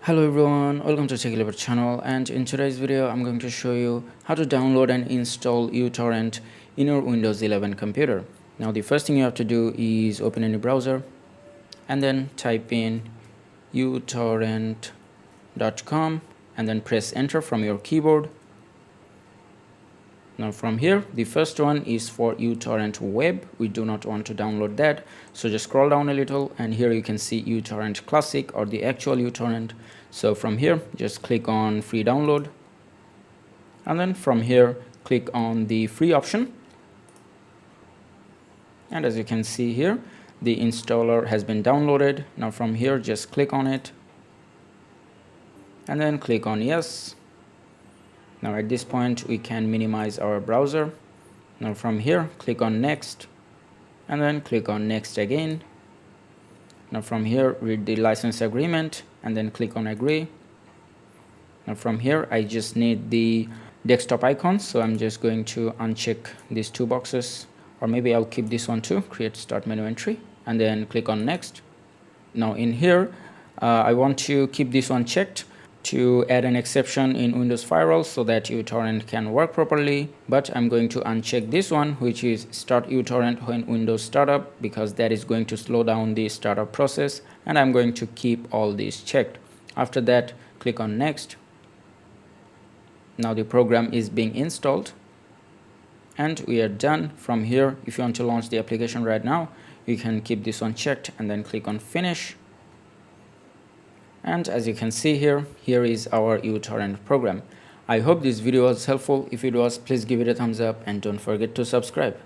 Hello everyone, welcome to TechLabor channel, and in today's video I'm going to show you how to download and install uTorrent in your Windows 11 computer. Now the first thing you have to do is open any browser and then type in uTorrent.com and then press enter from your keyboard. Now from here, the first one is for uTorrent web. We do not want to download that, so just scroll down a little and here you can see uTorrent classic or the actual uTorrent. So from here, just click on free download and then from here click on the free option, and as you can see here, the installer has been downloaded. Now from here, just click on it and then click on yes. Now at this point we can minimize our browser. Now from here click on next and then click on next again. Now from here read the license agreement and then click on agree. Now from here I just need the desktop icon, so I'm just going to uncheck these two boxes, or maybe I'll keep this one too, create start menu entry, and then click on next. Now in here I want to keep this one checked to add an exception in Windows firewall so that uTorrent can work properly, but I'm going to uncheck this one, which is start uTorrent when Windows startup, because that is going to slow down the startup process, and I'm going to keep all these checked. After that, click on next. Now the program is being installed and we are done. From here, if you want to launch the application right now, you can keep this one checked and then click on finish. And as you can see here is our uTorrent program. I hope this video was helpful. If it was, please give it a thumbs up and don't forget to subscribe.